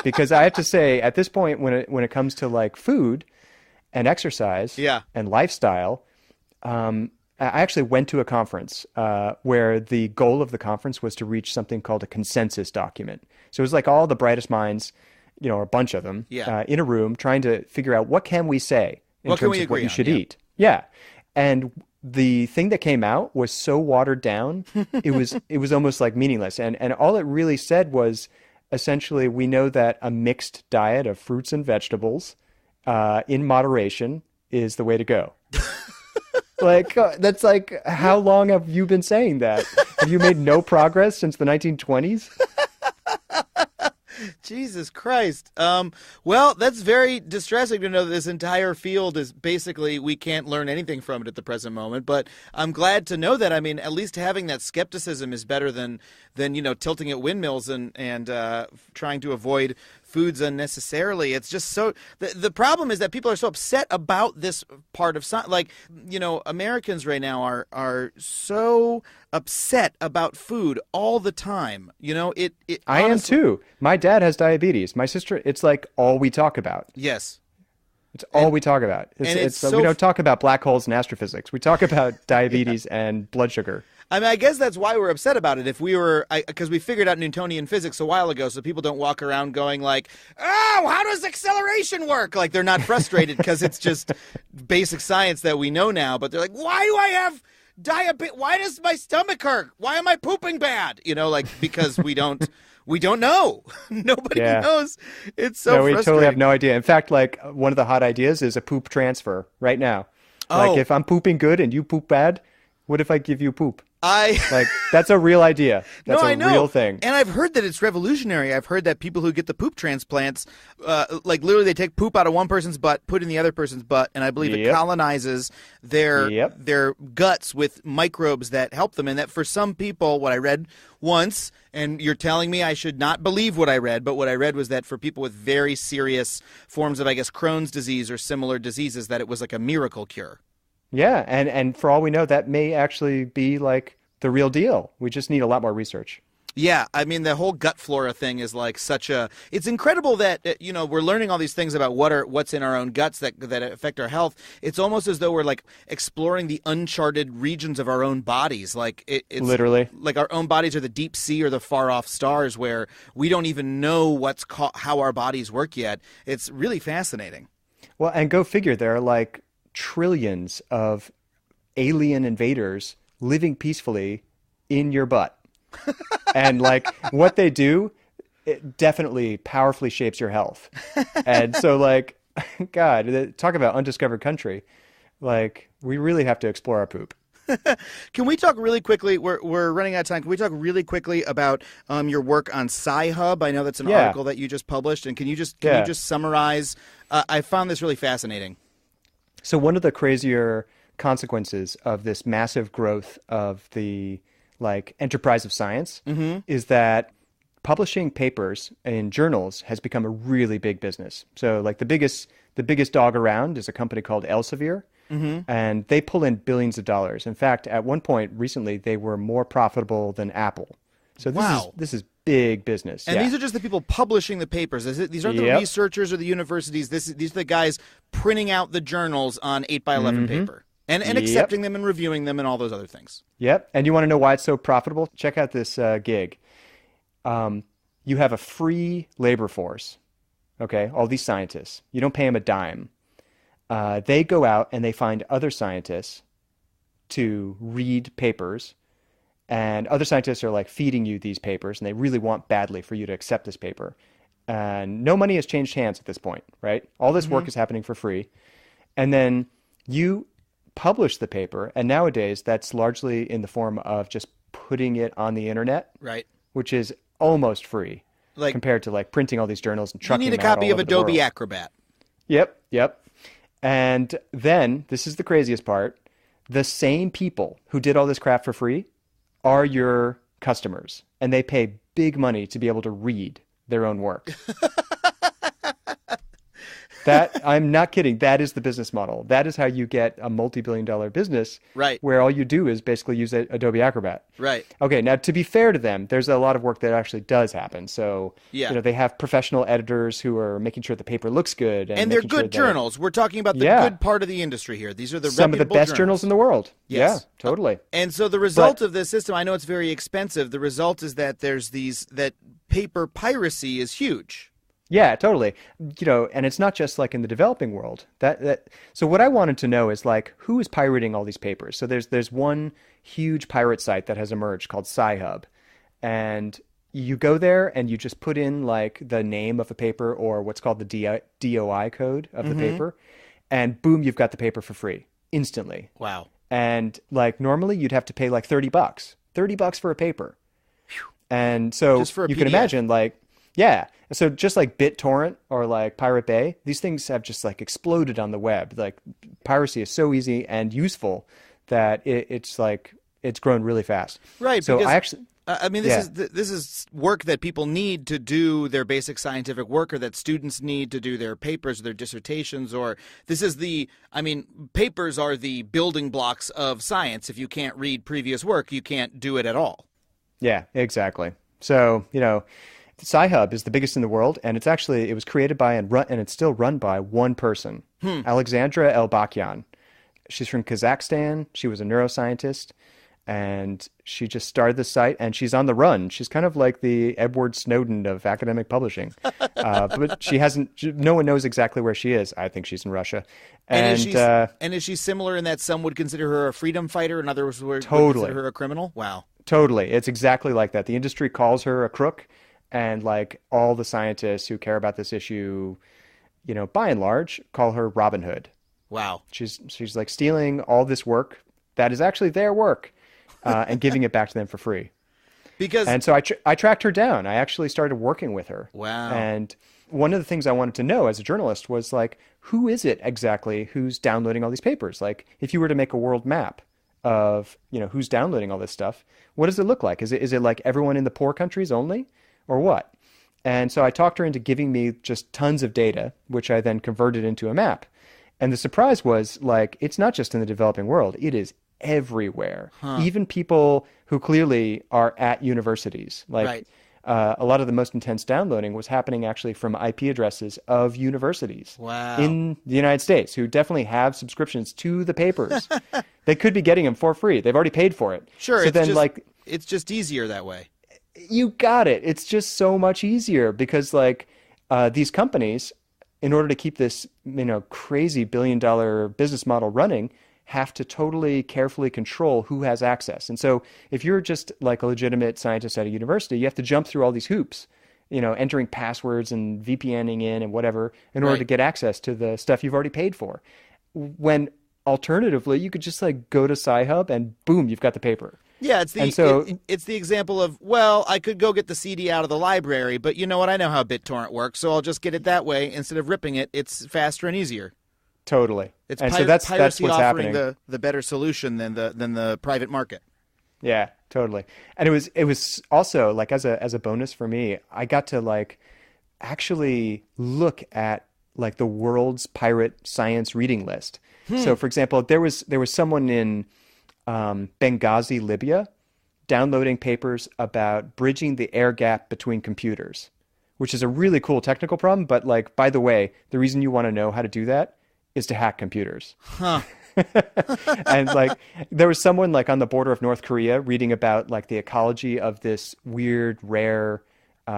S2: Because I have to say, at this point, when it comes to food and exercise,
S1: Yeah.
S2: and lifestyle, I actually went to a conference where the goal of the conference was to reach something called a consensus document. So it was like all the brightest minds, or a bunch of them,
S1: Yeah.
S2: in a room trying to figure out what can we say in
S1: What can
S2: terms
S1: we
S2: of what
S1: agree
S2: you
S1: on?
S2: should
S1: Yeah.
S2: eat. Yeah. And the thing that came out was so watered down, it was almost meaningless. And all it really said was essentially, we know that a mixed diet of fruits and vegetables in moderation is the way to go. That's how long have you been saying that? Have you made no progress since the 1920s?
S1: Jesus Christ. Well, that's very distressing to know that this entire field is basically, we can't learn anything from it at the present moment. But I'm glad to know that. I mean, at least having that skepticism is better than tilting at windmills and trying to avoid foods unnecessarily. It's just so the problem is that people are so upset about this part of science. Americans right now are so upset about food all the time.
S2: I am too. My dad has diabetes. My sister, it's all we talk about.
S1: Yes.
S2: It's all we talk about.
S1: it's
S2: we
S1: so
S2: don't talk about black holes and astrophysics. We talk about diabetes and blood sugar.
S1: I mean, I guess that's why we're upset about it. If we were, because we figured out Newtonian physics a while ago, so people don't walk around going "Oh, how does acceleration work?" They're not frustrated because it's just basic science that we know now. But they're like, "Why do I have diabetes? Why does my stomach hurt? Why am I pooping bad?" Because we don't know. Nobody
S2: Yeah.
S1: knows. It's so
S2: No, we
S1: frustrating.
S2: totally have no idea. In fact, one of the hot ideas is a poop transfer right now.
S1: Oh.
S2: If I'm pooping good and you poop bad, what if I give you poop?
S1: I
S2: That's a real idea. That's
S1: no,
S2: a
S1: I know.
S2: real thing.
S1: And I've heard that it's revolutionary. I've heard that people who get the poop transplants, literally they take poop out of one person's butt, put it in the other person's butt, and I believe it
S2: Yep.
S1: colonizes their
S2: Yep.
S1: their guts with microbes that help them. And that for some people, what I read once, and you're telling me I should not believe what I read, but what I read was that for people with very serious forms of, I guess, Crohn's disease or similar diseases, that it was like a miracle cure.
S2: Yeah, and for all we know, that may actually be the real deal. We just need a lot more research.
S1: Yeah, I mean, the whole gut flora thing is it's incredible that, we're learning all these things about what's in our own guts that affect our health. It's almost as though we're exploring the uncharted regions of our own bodies. It's
S2: Literally.
S1: our own bodies are the deep sea or the far off stars where we don't even know how our bodies work yet. It's really fascinating.
S2: Well, and go figure, there are trillions of alien invaders living peacefully in your butt. And what they do, it definitely powerfully shapes your health. And so God, talk about undiscovered country. We really have to explore our poop.
S1: Can we talk really quickly? We're running out of time. Can we talk really quickly about your work on Sci-Hub? I know that's an
S2: Yeah.
S1: article that you just published, and can you just
S2: Yeah.
S1: summarize? I found this really fascinating.
S2: So one of the crazier consequences of this massive growth of the enterprise of science is that publishing papers in journals has become a really big business. So the biggest dog around is a company called Elsevier, and they pull in billions of dollars. In fact, at one point recently, they were more profitable than Apple. So this is big business.
S1: And
S2: yeah.
S1: these are just the people publishing the papers. These aren't the
S2: Yep.
S1: researchers or the universities. These are the guys printing out the journals on 8x11 paper and
S2: Yep.
S1: accepting them and reviewing them and all those other things.
S2: Yep. And you want to know why it's so profitable? Check out this gig. You have a free labor force, okay? All these scientists. You don't pay them a dime. They go out and they find other scientists to read papers And other scientists are like feeding you these papers, and they really want badly for you to accept this paper. And no money has changed hands at this point, right? All this work is happening for free. And then you publish the paper, and nowadays that's largely in the form of just putting it on the internet,
S1: Right.
S2: which is almost free compared to like printing all these journals and
S1: You
S2: trucking
S1: need a
S2: them out
S1: copy
S2: all
S1: of
S2: over the
S1: Adobe
S2: world.
S1: Acrobat.
S2: Yep. And then, this is the craziest part, the same people who did all this crap for free are your customers, and they pay big money to be able to read their own work. That, I'm not kidding. That is the business model. That is how you get a multi-billion-dollar business,
S1: Right.
S2: where all you do is basically use Adobe Acrobat.
S1: Right.
S2: Okay, now to be fair to them, there's a lot of work that actually does happen. So,
S1: Yeah.
S2: they have professional editors who are making sure the paper looks good.
S1: And they're
S2: making sure
S1: good
S2: that
S1: journals. We're talking about the
S2: Yeah.
S1: good part of the industry here. These are the
S2: some of the
S1: reputable
S2: best journals in the world.
S1: Yes.
S2: Yeah, totally.
S1: And so the result of this system, I know it's very expensive. The result is that that paper piracy is huge.
S2: Yeah, totally. And it's not just like in the developing world. So what I wanted to know is like, who is pirating all these papers? So there's one huge pirate site that has emerged called Sci-Hub, and you go there and you just put in like the name of a paper or what's called the DOI code of the paper, and boom, you've got the paper for free instantly.
S1: Wow.
S2: And like normally you'd have to pay like $30 for a paper. And so
S1: Just for a
S2: you can
S1: PDF.
S2: imagine like, yeah. So just like BitTorrent or like Pirate Bay, these things have just like exploded on the web. Like piracy is so easy and useful that it's grown really fast.
S1: Right.
S2: So
S1: because,
S2: I actually,
S1: I mean, this is work that people need to do their basic scientific work, or that students need to do their papers, their dissertations, or papers are the building blocks of science. If you can't read previous work, you can't do it at all.
S2: yeah, exactly. So, Sci-Hub is the biggest in the world, and it was created by and it's still run by one person, Alexandra Elbakyan. She's from Kazakhstan. She was a neuroscientist, and she just started the site, and she's on the run. She's kind of like the Edward Snowden of academic publishing, but no one knows exactly where she is. I think she's in Russia. And
S1: is she similar in that some would consider her a freedom fighter, and others would
S2: Totally.
S1: consider her a criminal? Wow.
S2: Totally. It's exactly like that. The industry calls her a crook, and like all the scientists who care about this issue, by and large, call her Robin Hood.
S1: Wow.
S2: She's like stealing all this work that is actually their work and giving it back to them for free. And so I tracked her down. I actually started working with her.
S1: Wow.
S2: And one of the things I wanted to know as a journalist was like, who is it exactly who's downloading all these papers? Like, if you were to make a world map of, who's downloading all this stuff, what does it look like? Is it like everyone in the poor countries only, or what? And so I talked her into giving me just tons of data, which I then converted into a map. And the surprise was, like, it's not just in the developing world. It is everywhere. Even people who clearly are at universities. Like,
S1: Right.
S2: A lot of the most intense downloading was happening actually from IP addresses of universities
S1: Wow.
S2: in the United States who definitely have subscriptions to the papers. They could be getting them for free. They've already paid for it.
S1: Sure.
S2: So then,
S1: it's just easier that way.
S2: you got it. It's just so much easier because these companies, in order to keep this, crazy billion-dollar business model running, have to totally carefully control who has access. And so if you're just like a legitimate scientist at a university, you have to jump through all these hoops, entering passwords and VPNing in and whatever in order
S1: Right.
S2: to get access to the stuff you've already paid for. When alternatively, you could just like go to Sci-Hub and boom, you've got the paper.
S1: Yeah, it's
S2: And so-
S1: it's the example of, well, I could go get the CD out of the library, but you know what? I know how BitTorrent works, so I'll just get it that way instead of ripping it. It's faster and easier.
S2: Totally.
S1: It's
S2: And so that's
S1: piracy
S2: what's
S1: offering
S2: happening.
S1: the better solution than the private market.
S2: Yeah, totally. And it was also like as a bonus for me, I got to like actually look at like the world's pirate science reading list. So for example, there was someone in Benghazi, Libya, downloading papers about bridging the air gap between computers, which is a really cool technical problem. But like, by the way, the reason you want to know how to do that is to hack computers. And like, there was someone like on the border of North Korea reading about like the ecology of this weird, rare,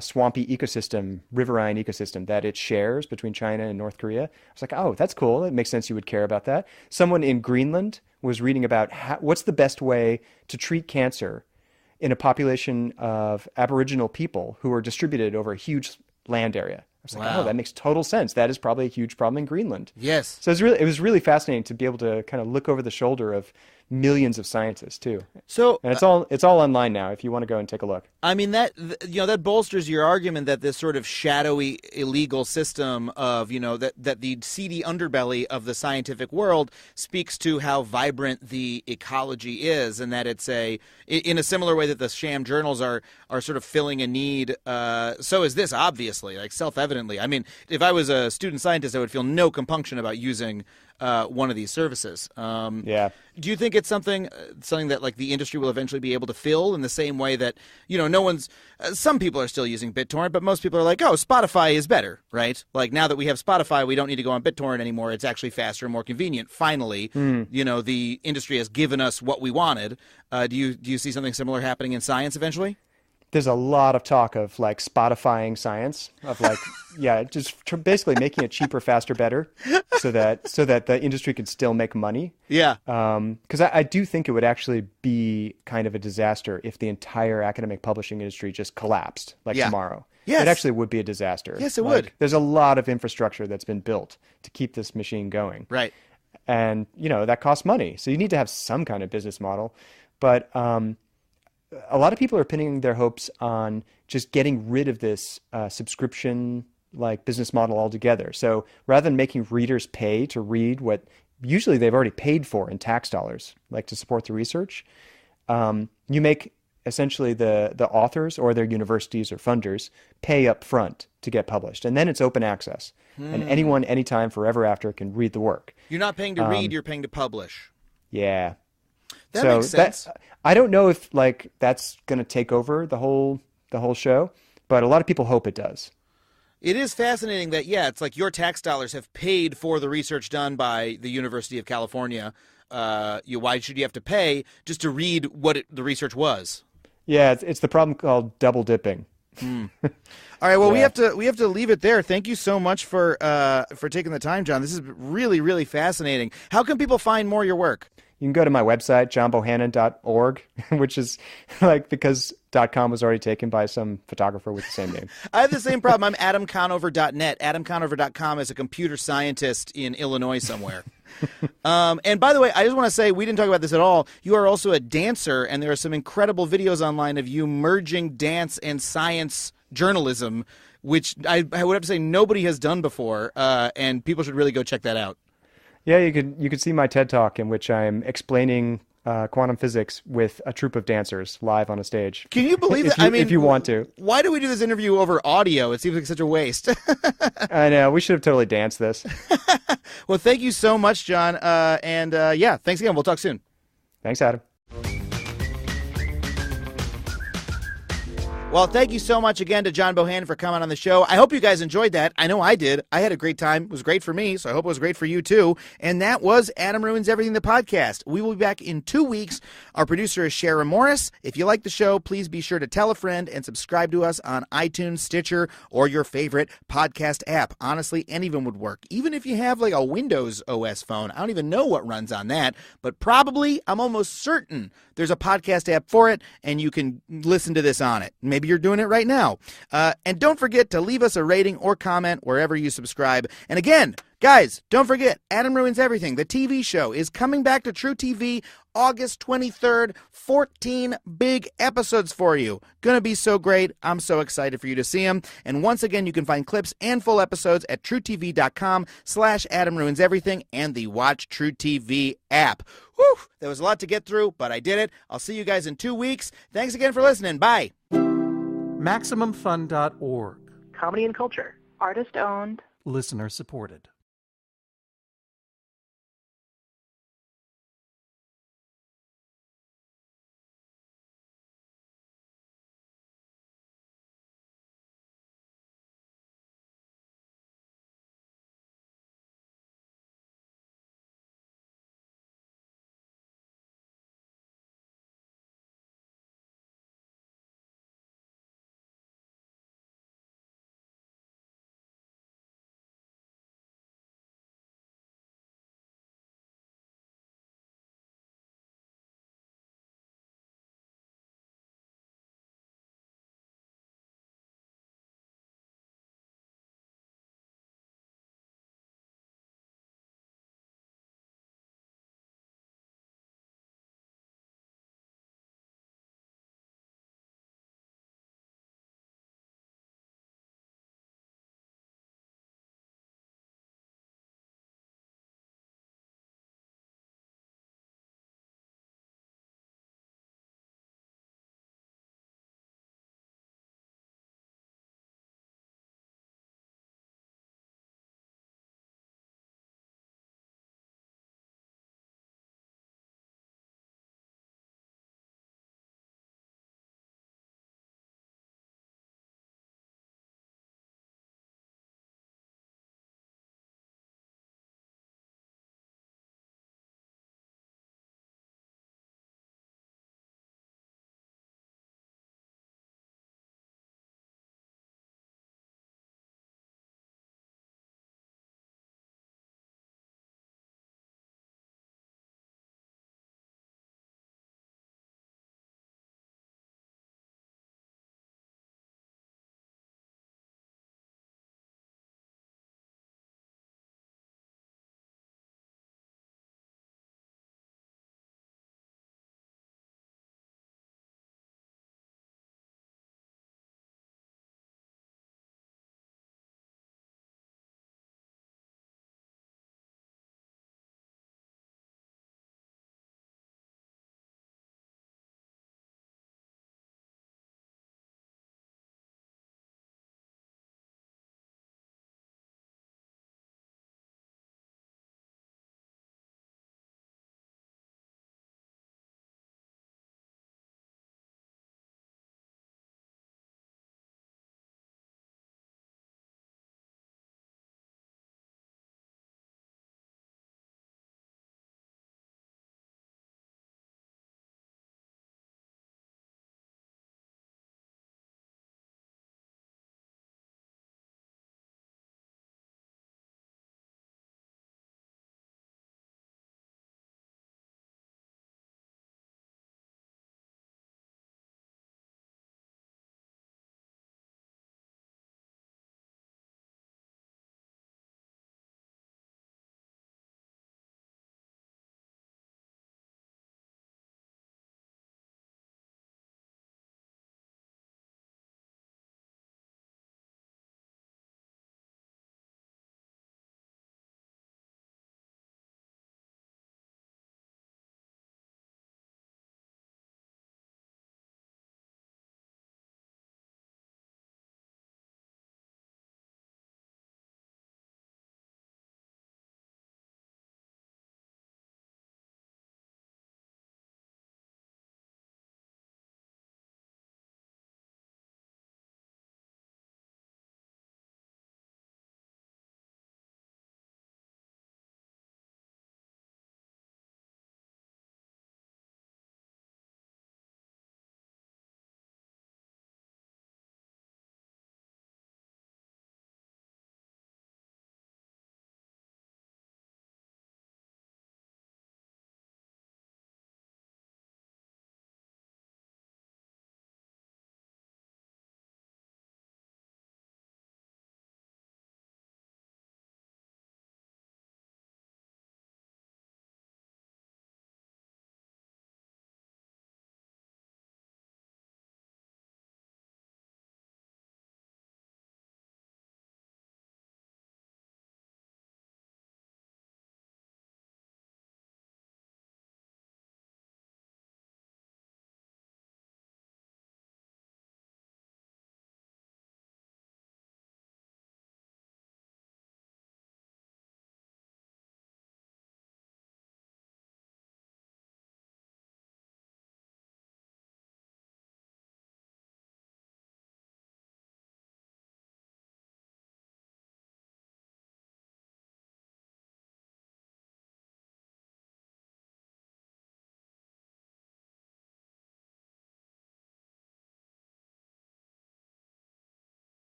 S2: swampy ecosystem, riverine ecosystem that it shares between China and North Korea. I was like, oh, that's cool. It makes sense you would care about that. Someone in Greenland was reading about what's the best way to treat cancer in a population of Aboriginal people who are distributed over a huge land area. I was like,
S1: Wow.
S2: oh, that makes total sense. That is probably a huge problem in Greenland.
S1: Yes.
S2: So it was really fascinating to be able to kind of look over the shoulder of millions of scientists too.
S1: So
S2: And it's all online now if you want to go and take a look.
S1: I mean that bolsters your argument that this sort of shadowy illegal system of that the seedy underbelly of the scientific world speaks to how vibrant the ecology is, and that it's in a similar way that the sham journals are sort of filling a need. So is this, obviously, like self-evidently. I mean, if I was a student scientist, I would feel no compunction about using one of these services.
S2: Yeah.
S1: Do you think it's something that like the industry will eventually be able to fill in the same way that, no one's, some people are still using BitTorrent, but most people are like, oh, Spotify is better, right? Like now that we have Spotify, we don't need to go on BitTorrent anymore. It's actually faster and more convenient. Finally, the industry has given us what we wanted. Do you see something similar happening in science eventually?
S2: There's a lot of talk of like Spotifying science, of like, basically making it cheaper, faster, better, so that the industry can still make money.
S1: Yeah.
S2: Because I do think it would actually be kind of a disaster if the entire academic publishing industry just collapsed tomorrow.
S1: Yes.
S2: It actually would be a disaster.
S1: Yes, it would.
S2: There's a lot of infrastructure that's been built to keep this machine going.
S1: Right.
S2: And, that costs money. So you need to have some kind of business model. But a lot of people are pinning their hopes on just getting rid of this subscription business model altogether. So rather than making readers pay to read what usually they've already paid for in tax dollars, like to support the research, you make essentially the authors or their universities or funders pay up front to get published. And then it's open access. And anyone, anytime, forever after can read the work.
S1: You're not paying to read, you're paying to publish.
S2: Yeah.
S1: That makes sense.
S2: I don't know if that's going to take over the whole show, but a lot of people hope it does.
S1: It is fascinating that, it's like your tax dollars have paid for the research done by the University of California. Why should you have to pay just to read what the research was? Yeah,
S2: it's the problem called double dipping.
S1: All right, well, we have to leave it there. Thank you so much for taking the time, John. This is really, really fascinating. How can people find more of your work?
S2: You can go to my website, johnbohannon.org, which is because .com was already taken by some photographer with the same name.
S1: I have the same problem. I'm adamconover.net. Adamconover.com is a computer scientist in Illinois somewhere. And by the way, I just want to say, we didn't talk about this at all. You are also a dancer, and there are some incredible videos online of you merging dance and science journalism, which I would have to say nobody has done before, and people should really go check that out.
S2: Yeah, you could see my TED Talk in which I'm explaining quantum physics with a troupe of dancers live on a stage.
S1: Can you believe that?
S2: If you want to.
S1: Why do we do this interview over audio? It seems like such a waste.
S2: I know. We should have totally danced this.
S1: Well, thank you so much, John. And thanks again. We'll talk soon.
S2: Thanks, Adam.
S1: Well, thank you so much again to John Bohannon for coming on the show. I hope you guys enjoyed that. I know I did. I had a great time. It was great for me, so I hope it was great for you too. And that was Adam Ruins Everything, the podcast. We will be back in 2 weeks. Our producer is Shara Morris. If you like the show, please be sure to tell a friend and subscribe to us on iTunes, Stitcher, or your favorite podcast app. Honestly, any of them would work. Even if you have like a Windows OS phone. I don't even know what runs on that, but probably, I'm almost certain, there's a podcast app for it, and you can listen to this on it. Maybe you're doing it right now. And don't forget to leave us a rating or comment wherever you subscribe. And again, guys, don't forget, Adam Ruins Everything, the TV show, is coming back to True TV August 23rd. 14 big episodes for you. Gonna be so great. I'm so excited for you to see them. And once again, you can find clips and full episodes at truetv.com/Adam Ruins Everything and the Watch True TV app. Whew, there was a lot to get through, but I did it. I'll see you guys in 2 weeks. Thanks again for listening. Bye.
S6: MaximumFun.org.
S7: Comedy and culture.
S8: Artist owned.
S6: Listener supported.